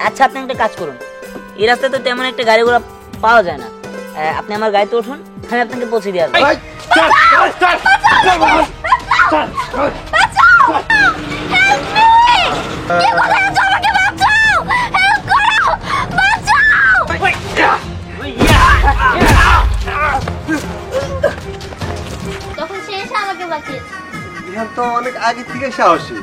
আচ্ছা, আপনি একটা কাজ করুন, এই রাস্তায় তো তেমন একটা গাড়ি ঘোড়া পাওয়া যায় না, আপনি আমার গাড়িতে উঠুন, আমি আপনাকে পৌঁছে দিয়ে আসবো। তখন সে এসে আমাকে বাঁচিয়েছে। বিহান তো অনেক আগে থেকে সাহসী।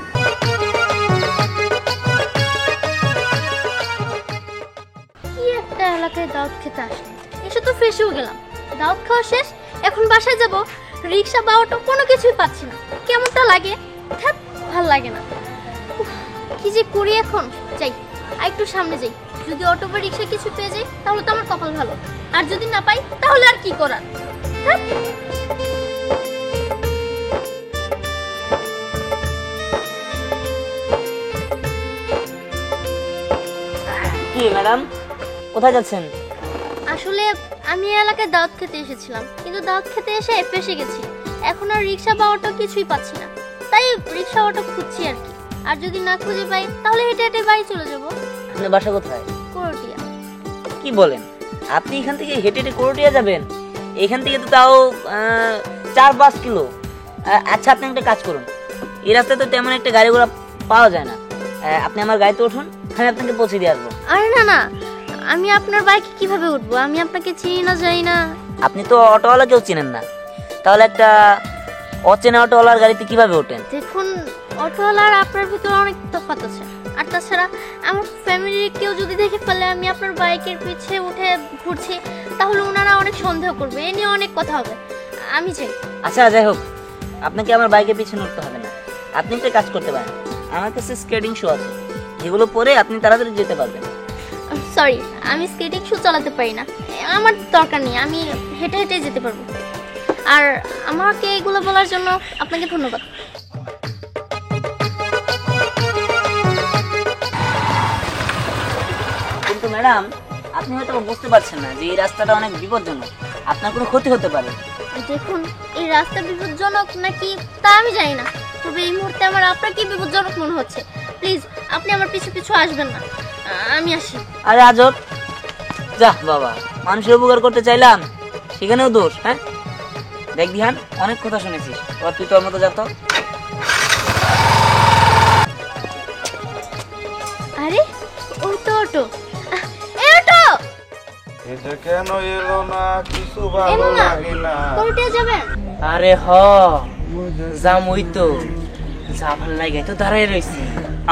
কি একটা এলাকায় দাওয়াত খেতে আসলাম, এসে তো ফেসেও গেলাম। দাওয়াত খাওয়া শেষ, এখন বাসায় যাব, রিক্সা বা অটো কোনো কিছুই পাচ্ছি না। কেমনটা লাগে, ভাল লাগে না। উফ, কি যে করি এখন। যাই আর একটু সামনে যাই, যদি অটো বা রিক্সা কিছু পেয়ে যাই তাহলে তো আমার কপাল ভালো, আর যদি না পাই তাহলে আর কি করার। কি ম্যাডাম, কোথায় যাচ্ছেন? আসলে আমি এই এলাকায় দাওয়াত খেতে এসেছিলাম, কিন্তু দাওয়াত খেতে এসে ফেসে গেছি। এখন আর রিক্সা বা অটো কিছুই পাচ্ছি না, তাই রিক্সা অটো খুঁজছি আর কি। আর যদি না খুঁজে পাই তাহলে হেঁটে হেঁটে বাড়ি চলে যাব। আপনার বাসা কোথায়? করটিয়া। কি বলেন, আপনি এখান থেকে হেঁটে হেঁটে করটিয়া যাবেন? এখান থেকে তো তাও 4-5 কিলো। আচ্ছা, আপনি একটা কাজ করুন, এই রাস্তায় তো তেমন একটা গাড়ি ঘোড়া পাওয়া যায় না, আপনি আমার গাড়িতে উঠুন, আমি আপনাকে পৌঁছে দিয়ে আসবো। আরে না না, আমি আপনার বাইকে কিভাবে উঠবো? আমি আপনাকে চিনি না, যাই না। আপনি তো অটোওয়ালা কেউ চিনেন না, তাহলে একটা অচেনা অটোওয়ালার গাড়িতে কিভাবে ওঠেন? দেখুন, অটোওয়ালা আর আপনার ভিতরে অনেক তফাৎ আছে। আর তাছাড়া আমার ফ্যামিলির কেউ যদি দেখে ফেলে আমি আপনার বাইকের পিছে উঠে ঘুরছি, তাহলে ওনারা অনেক সন্দেহ করবে, এ নিয়ে অনেক কথা হবে। আমি চাই। আচ্ছা, যাই হোক, আপনাকে আমার বাইকের পিছনে উঠতে হবে না। আপনি একটা কাজ করতে পারেন, আমার কাছে স্কেটিং শু আছে, যেগুলো পরে আপনি তাড়াতাড়ি যেতে পারবেন। সরি, আমি স্কেটিং শু চালাতে পারি না, আমার দরকার নেই, আমি হেঁটে হেঁটে যেতে পারবো। আর আমাকে এগুলো বলার জন্য আপনাকে ধন্যবাদ। কিন্তু ম্যাডাম, আপনি হয়তো বুঝতে পারছেন না যে এই রাস্তাটা অনেক বিপজ্জনক, আপনার কোনো ক্ষতি হতে পারে। দেখুন, এই রাস্তা বিপজ্জনক নাকি তা আমি জানি না, তবে এই মুহূর্তে আমার আপনাকে বিপজ্জনক মনে হচ্ছে। প্লিজ আপনি আমার পিছু পিছু আসবেন না, আমি আসি। আরে আজব, যা বাবা, মানুষের উপকার করতে চাইলাম, সেখানেও দোষ। হ্যাঁ, দেখ ধ্যান, অনেক কথা শুনেছিস, এবার তুই তোর মতো যা তো। আরে ওই তো অটো, এই অটো। এটা কেন এলো না, কিছু ভালো লাগে না। কোথায় যাবেন? আরে হ, যাম, ওই তো যা ভাল লাগে তো দাঁড়াই রইছি।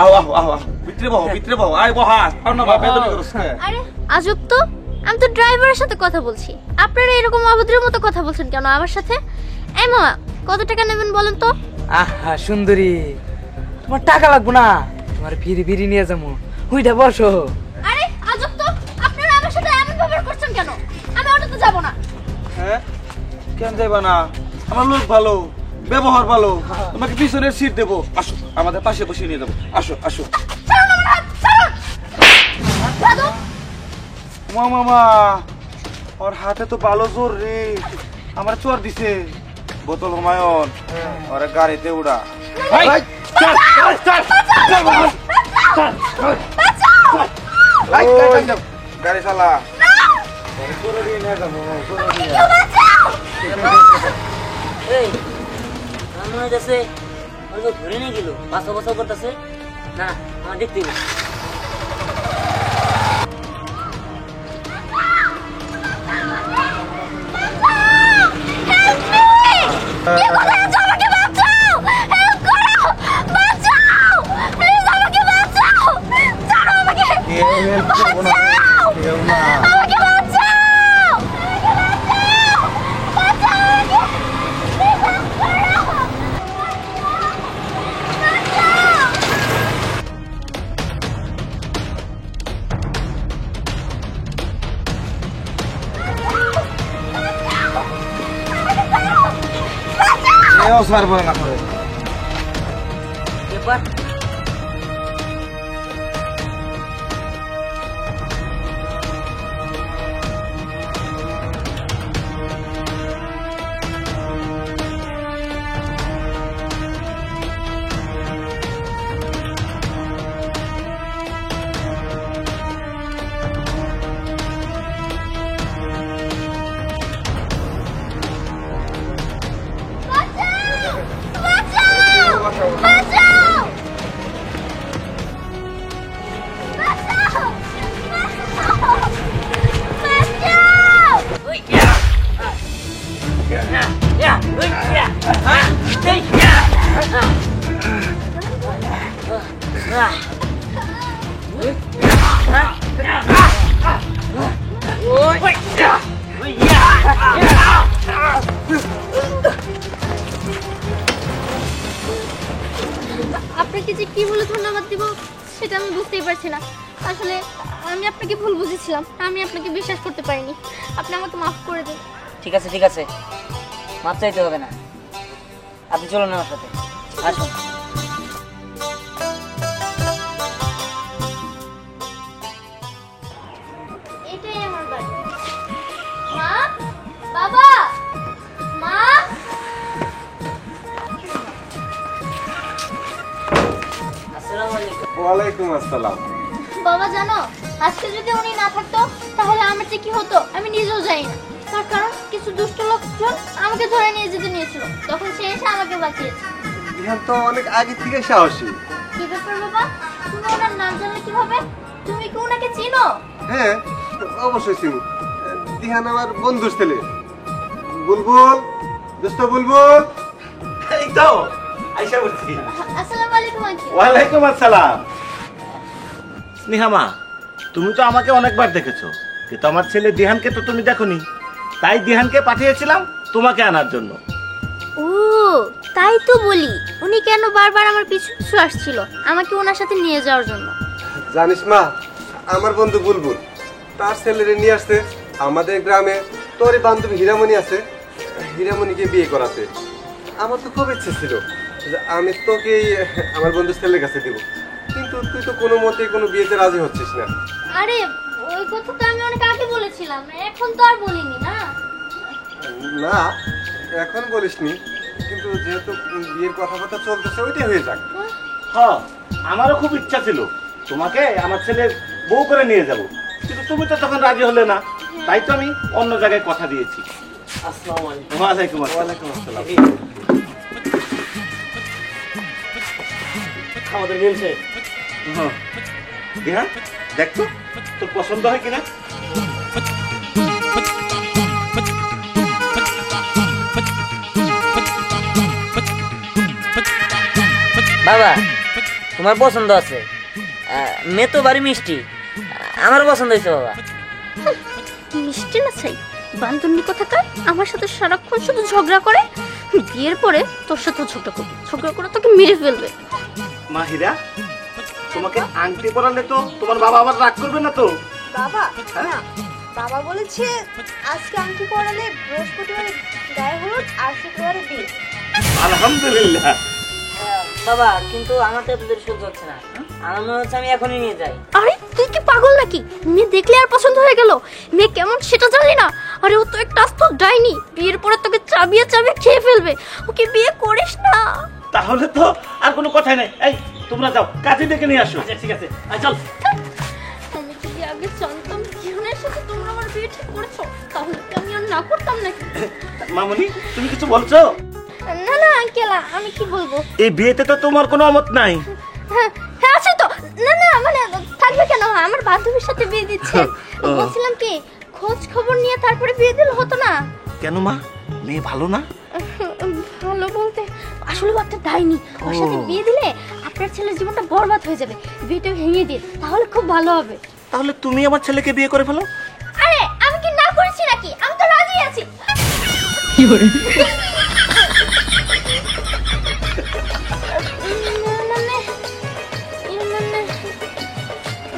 আও আও আও আও, ভিতরে বহ, ভিতরে বহ, আয় বহা, আর না বাবা এত করছ না। আরে আজব তো, আমি তো ড্রাইভারের সাথে কথা বলছি, আপনারা এরকম অভদ্রের মতো কথা বলছেন কেন আমার সাথে? এই মামা, কত টাকা নেবেন বলেন তো? আহা সুন্দরী, তোমার টাকা লাগবো না, তোমার ফিরি ফিরি নিয়ে যাবো, ওইটা বসো। আরে আজব তো, আপনারা আমার সাথে এমন ব্যবহার করছেন কেন? আমি অটোতে যাব না। হ্যাঁ, কেন যাইবা না? আমার লোক ভালো, ব্যবহার ভালো, তোমাকে পিছনের সিট দেবো, আসো আমাদের পাশে বসিয়ে নিয়ে যাবো, আসো আসো। ছাড়ুন আমার হাত, ছাড়ুন। দাদু, মামা, ওর হাতে তো ভালো জোর রে, আমার চোর দিছে। বোতল হুমায়ুন, ওরে গাড়িতে উড়া। গাড়ি চালা। এই আমার মনে হইতেছে ওর তো ধরে নিয়ে গেল, বাসা বাসা করতেছে না, আমার দেখতে হবে। ছাড়বো না করে এবার সেটা আমি বুঝতেই পারছি না। আসলে আমি আপনাকে ভুল বুঝেছিলাম, আমি আপনাকে বিশ্বাস করতে পারিনি। আপনি আমাকে মাফ করে দিন। ঠিক আছে ঠিক আছে, মাপ চাইতে হবে না। আপনি চলুন আমার সাথে, আসুন। এটাই আমার বাড়ি। মা, বাবা, মা। আসসালামু আলাইকুম। ওয়ালাইকুম আসসালাম। বাবা জানো, আজকে যদি উনি না থাকতো তাহলে আমার যে কি হতো আমি নিজেও জানি না। তার কারণ কিছু দুষ্ট লোকজন আমাকে ধরে নিয়ে যেতে নিয়েছিল, তখন সে এসে আমাকে বাঁচিয়েছে। দিহান তো অনেক আগে থেকে সাহসী। কি ব্যাপার বাবা, তুমি ওনার নাম জানলে কিভাবে? তুমি কি ওনাকে চিনো? হ্যাঁ, অবশ্যই চিনি। দিহান আমার বন্ধুর ছেলে। বুলবুল, দোস্ত বুলবুল। এই তো আইসা বলছি। আসসালামু আলাইকুম আঙ্কেল। ওয়ালাইকুম আসসালাম। স্নেহামা, তুমি তো আমাকে অনেকবার দেখেছো, কিন্তু আমার ছেলে দিহানকে তো তুমি দেখোনি। তাই দিহানকে পাঠিয়েছিলাম তোমাকে আনার জন্য। ও তাই তো বলি, উনি কেন বারবার আমার পিছু পিছু আসছিল আমাকে ওনার সাথে নিয়ে যাওয়ার জন্য। জানিস মা, আমার বন্ধু বুলবুল তার ছেলেরে নিয়ে আসতে আমাদের গ্রামে। তোর বান্ধবী হীরামণি আছে, হীরামণিকে বিয়ে করাতে। আমার তো খুব ইচ্ছে ছিল যে আমি তোকেই আমার বন্ধুর ছেলের কাছে দিব, কিন্তু তুই তো কোনো মতেই কোনো বিয়েতে রাজি হচ্ছিস না। আরে ওই কথা তো আমি অনেক আগে বলেছিলাম, এখন তো আর বলিনি না। না, এখন বলিসনি, কিন্তু যেহেতু বিয়ের কথাবার্তা চলতেছে ওইটাই হয়ে যাক। হ্যাঁ, আমারও খুব ইচ্ছা ছিল তোমাকে আমার ছেলের বউ করে নিয়ে যাব, কিন্তু তুমি তো তখন রাজি হলে না। তাই তো আমি অন্য জায়গায় কথা দিয়েছি। আসসালামু আলাইকুম। ওয়ালাইকুম ওয়ালাইকুম আসসালাম। আমাদের মিলছে। হ্যাঁ, দিহান দেখ তো তোর পছন্দ হয় কিনা। বাবা, তোমার পছন্দ আছে, মেয়ে তো বাড়ি মিষ্টি, আমার পছন্দ হয়েছে বাবা। মিষ্টি না চাই বান্ধবী কোথাকার, আমার সাথে সারাক্ষণ শুধু ঝগড়া করে। বিয়ের পরে তোর সাথে ঝগড়া করে তোকে মেরে ফেলবে। মাহিরা, তোমাকে আংটি পরালে তো তোমার বাবা আবার রাগ করবে না তো? বাবা না, বাবা বলেছে আজকে আংটি পরালে বৃহস্পতিবারে গায়ে হলুদ আর শুক্রবারে বিয়ে। আলহামদুলিল্লাহ। বাবা, কিন্তু আমার তো এতদের সহ্য হচ্ছে না, আমার মনে হচ্ছে আমি এখনই নিয়ে যাই। আরে তুই কি পাগল নাকি? মেয়ে দেখলে আর পছন্দ হয়ে গেল? মেয়ে কেমন সেটা জানি না। আরে ও তো একটা আস্ত ডাইনি, বিয়ের পরে তোকে চাবিয়ে চাবিয়ে খেয়ে ফেলবে। ওকে বিয়ে করিস না। তাহলে তো আর কোনো কথাই নাই। এই তোমরা যাও, কাজে ডেকে নিয়ে আসো। ঠিক আছে, চল। আমি যদি আগে জানতাম জীবনের সাথে তোমরা আমার বিয়ে ঠিক করেছো, তাহলে কি আমি আর না করতাম নাকি? মামনি, তুমি কিছু বলছো? না না আঙ্কেল, আমি কি বলবো? এই বিয়েতে তো তোমার কোনো অমত নাই। হ্যাঁ হ্যাঁ আছে তো। না না মানে থাকবে কেন, আমার বান্ধবীর সাথে বিয়ে দিচ্ছে। বলছিলাম কি, খোঁজ খবর নিয়ে তারপরে বিয়ে দিলে হতো না? কেন মা, মেয়ে ভালো না? ভালো বলতে আসলে ও একটা ডাইনি। ওর সাথে বিয়ে দিলে আপনার ছেলের জীবনটা বরবাদ হয়ে যাবে। বিয়েটা ভেঙে দিন, তাহলে খুব ভালো হবে। তাহলে তুমি আমার ছেলেকে বিয়ে করে ফেলো। আরে আমি কি না করেছি নাকি? আমি তো রাজি আছি।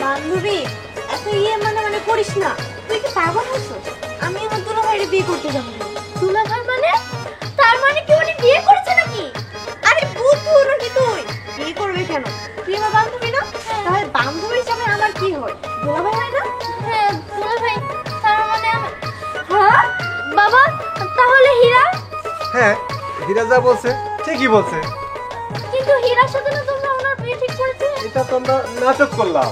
বান্ধবী এত মানে করিস না, তুই কি পাগল হয়েছিস? আমি আমার দুলাভাইয়ের বিয়ে করতে যাবো। দুলাভাই মানে? তার মানে কি উনি বিয়ে করেছে নাকি? আরে বুদ্ধু নাকি তুই? বিয়ে করবে কেন? তুই আমার বান্ধবী না? তাহলে বান্ধবী হিসাবে আমার কি হয়? দুলাভাই হয় না? হ্যাঁ দুলাভাই। তার মানে হ্যাঁ বাবা, তাহলে হীরা? হ্যাঁ, হীরা যা বলছে ঠিকই বলছে। কিন্তু হীরার সাথে না তোমরা ওনার বিয়ে ঠিক করেছে? এটা তো আমরা নাটক করলাম।